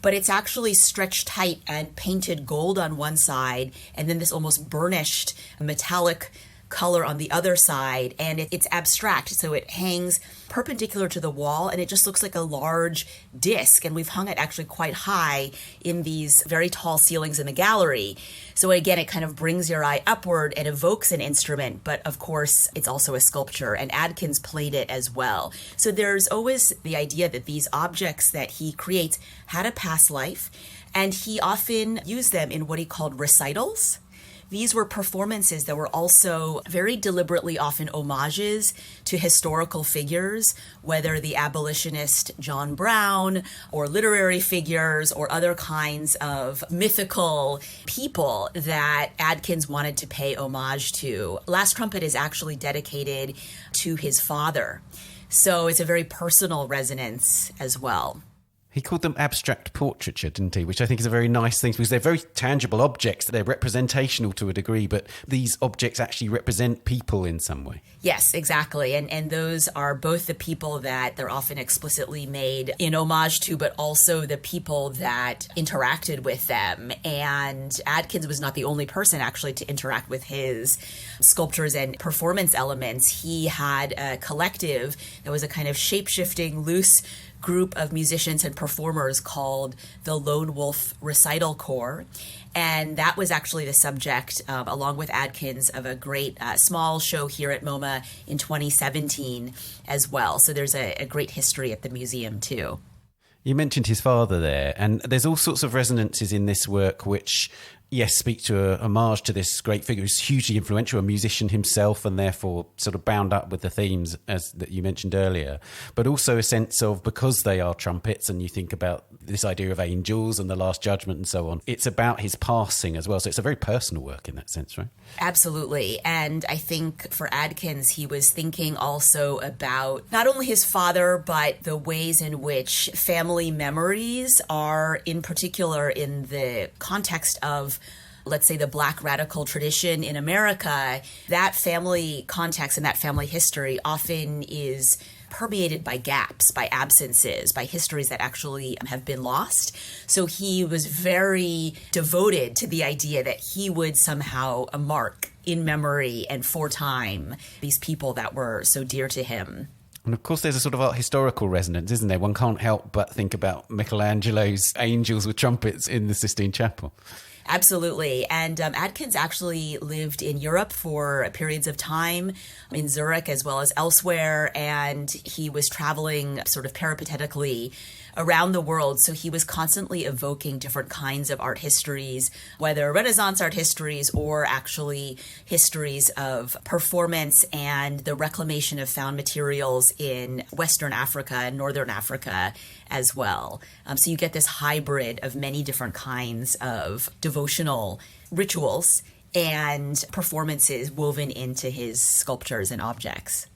[SPEAKER 4] but it's actually stretched tight and painted gold on one side, and then this almost burnished metallic color on the other side, and it's abstract, so it hangs perpendicular to the wall, and it just looks like a large disc, and we've hung it actually quite high in these very tall ceilings in the gallery. So again, it kind of brings your eye upward and evokes an instrument, but of course, it's also a sculpture, and Adkins played it as well. So there's always the idea that these objects that he creates had a past life, and he often used them in what he called recitals. These were performances that were also very deliberately often homages to historical figures, whether the abolitionist John Brown or literary figures or other kinds of mythical people that Adkins wanted to pay homage to. Last Trumpet is actually dedicated to his father, so it's a very personal resonance as well.
[SPEAKER 1] He called them abstract portraiture, didn't he? Which I think is a very nice thing, because they're very tangible objects. They're representational to a degree, but these objects actually represent people in some way.
[SPEAKER 4] Yes, exactly. And those are both the people that they're often explicitly made in homage to, but also the people that interacted with them. And Adkins was not the only person actually to interact with his sculptures and performance elements. He had a collective that was a kind of shape-shifting, loose group of musicians and performers called the Lone Wolf Recital Corps. And that was actually the subject, along with Adkins, of a great small show here at MoMA in 2017 as well. So there's a great history at the museum too.
[SPEAKER 1] You mentioned his father there, and there's all sorts of resonances in this work which, yes, speak to a homage to this great figure who's hugely influential, a musician himself, and therefore sort of bound up with the themes as that you mentioned earlier, but also a sense of, because they are trumpets, and you think about this idea of angels and the Last Judgment and so on, it's about his passing as well. So it's a very personal work in that sense, right?
[SPEAKER 4] Absolutely. And I think for Adkins, he was thinking also about not only his father, but the ways in which family memories are, in particular in the context of, let's say, the Black radical tradition in America. That family context and that family history often is permeated by gaps, by absences, by histories that actually have been lost. So he was very devoted to the idea that he would somehow mark in memory and for time these people that were so dear to him.
[SPEAKER 1] And of course, there's a sort of art historical resonance, isn't there? One can't help but think about Michelangelo's angels with trumpets in the Sistine Chapel.
[SPEAKER 4] Absolutely. And Adkins actually lived in Europe for periods of time, in Zurich as well as elsewhere, and he was traveling sort of peripatetically around the world. So he was constantly evoking different kinds of art histories, whether Renaissance art histories or actually histories of performance and the reclamation of found materials in Western Africa and Northern Africa as well. So you get this hybrid of many different kinds of devotional rituals and performances woven into his sculptures and objects.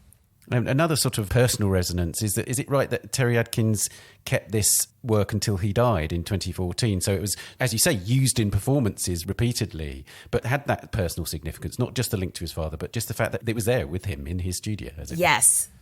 [SPEAKER 1] And another sort of personal resonance is it right that Terry Adkins kept this work until he died in 2014? So it was, as you say, used in performances repeatedly, but had that personal significance, not just the link to his father, but just the fact that it was there with him in his studio.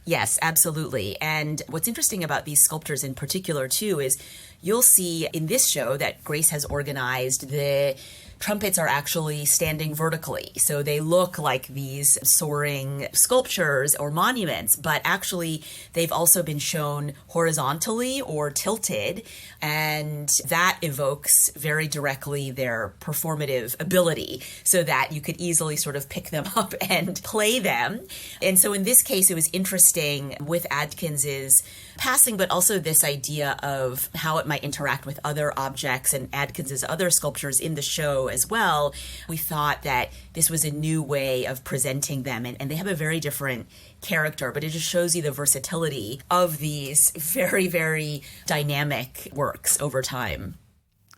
[SPEAKER 4] Yes, absolutely. And what's interesting about these sculptures in particular, too, is you'll see in this show that Grace has organized, the trumpets are actually standing vertically. So they look like these soaring sculptures or monuments, but actually they've also been shown horizontally or tilted. And that evokes very directly their performative ability so that you could easily sort of pick them up and play them. And so in this case, it was interesting with Adkins's passing, but also this idea of how it might interact with other objects and Adkins's other sculptures in the show as well. We thought that this was a new way of presenting them, and they have a very different character, but it just shows you the versatility of these very, very dynamic works over time.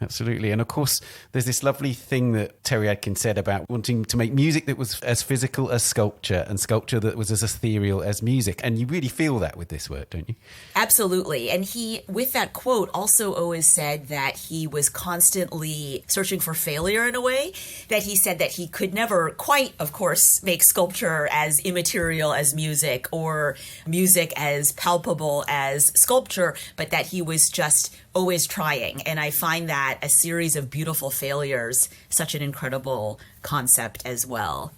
[SPEAKER 1] Absolutely. And of course, there's this lovely thing that Terry Adkins said about wanting to make music that was as physical as sculpture and sculpture that was as ethereal as music. And you really feel that with this work, don't you?
[SPEAKER 4] Absolutely. And he, with that quote, also always said that he was constantly searching for failure in a way, that he said that he could never quite, of course, make sculpture as immaterial as music or music as palpable as sculpture, but that he was just always trying. And I find that a series of beautiful failures such an incredible concept as well.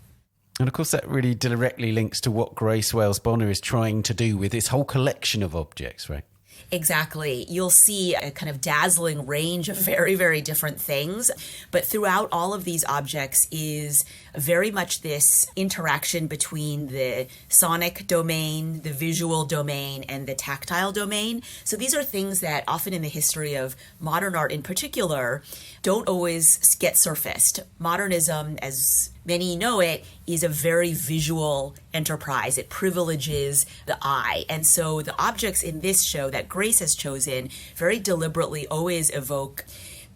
[SPEAKER 1] And of course, that really directly links to what Grace Wales Bonner is trying to do with this whole collection of objects, right?
[SPEAKER 4] Exactly. You'll see a kind of dazzling range of very, very different things. But throughout all of these objects is very much this interaction between the sonic domain, the visual domain, and the tactile domain. So these are things that often in the history of modern art in particular don't always get surfaced. Modernism, as many know it, is a very visual enterprise. It privileges the eye. And so the objects in this show that Grace has chosen very deliberately always evoke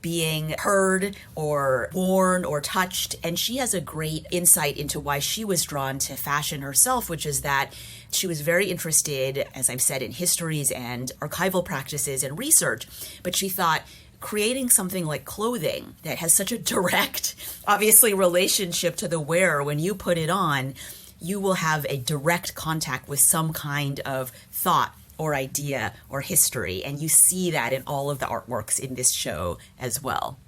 [SPEAKER 4] being heard or worn or touched. And she has a great insight into why she was drawn to fashion herself, which is that she was very interested, as I've said, in histories and archival practices and research. But she thought, creating something like clothing that has such a direct, obviously, relationship to the wearer, when you put it on, you will have a direct contact with some kind of thought or idea or history. And you see that in all of the artworks in this show as well.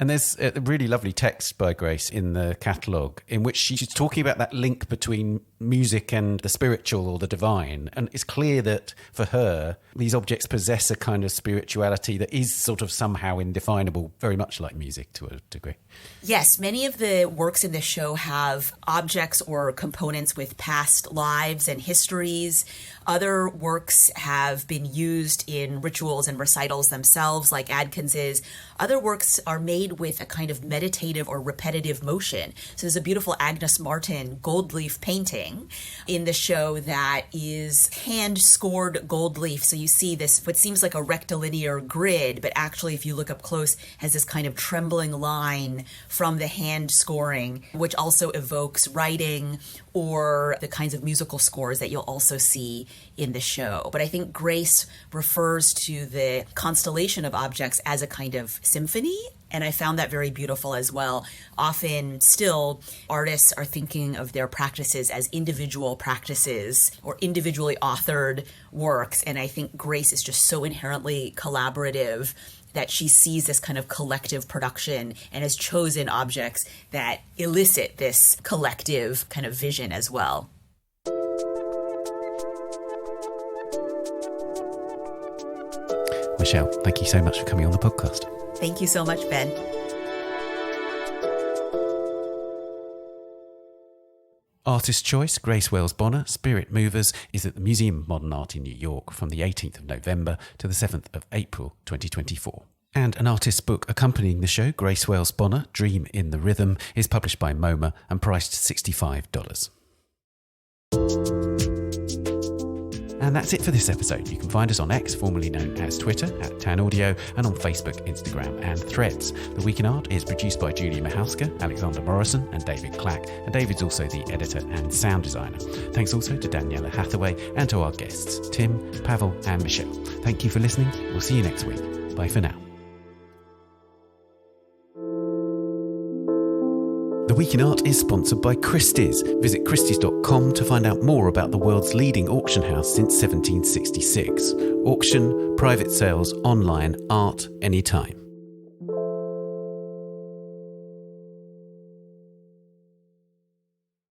[SPEAKER 1] And there's a really lovely text by Grace in the catalogue in which she's talking about that link between music and the spiritual or the divine. And it's clear that for her, these objects possess a kind of spirituality that is sort of somehow indefinable, very much like music to a degree.
[SPEAKER 4] Yes, many of the works in the show have objects or components with past lives and histories. Other works have been used in rituals and recitals themselves, like Adkins's. Other works are made with a kind of meditative or repetitive motion. So there's a beautiful Agnes Martin gold leaf painting in the show that is hand-scored gold leaf. So you see this, what seems like a rectilinear grid, but actually, if you look up close, has this kind of trembling line from the hand scoring, which also evokes writing or the kinds of musical scores that you'll also see in the show. But I think Grace refers to the constellation of objects as a kind of symphony, and I found that very beautiful as well. Often still, artists are thinking of their practices as individual practices or individually authored works, and I think Grace is just so inherently collaborative that she sees this kind of collective production and has chosen objects that elicit this collective kind of vision as well.
[SPEAKER 1] Michelle, thank you so much for coming on the podcast.
[SPEAKER 4] Thank you so much, Ben.
[SPEAKER 1] Artist Choice, Grace Wells Bonner, Spirit Movers, is at the Museum of Modern Art in New York from the 18th of November to the 7th of April 2024. And an artist's book accompanying the show, Grace Wells Bonner, Dream in the Rhythm, is published by MoMA and priced $65. And that's it for this episode. You can find us on X, formerly known as Twitter, @TanAudio, and on Facebook, Instagram, and Threads. The Week in Art is produced by Julia Michalska, Alexander Morrison, and David Clack, and David's also the editor and sound designer. Thanks also to Daniela Hathaway and to our guests, Tim, Pavel, and Michelle. Thank you for listening. We'll see you next week. Bye for now. The Week in Art is sponsored by Christie's. Visit christies.com to find out more about the world's leading auction house since 1766. Auction, private sales, online, art, anytime.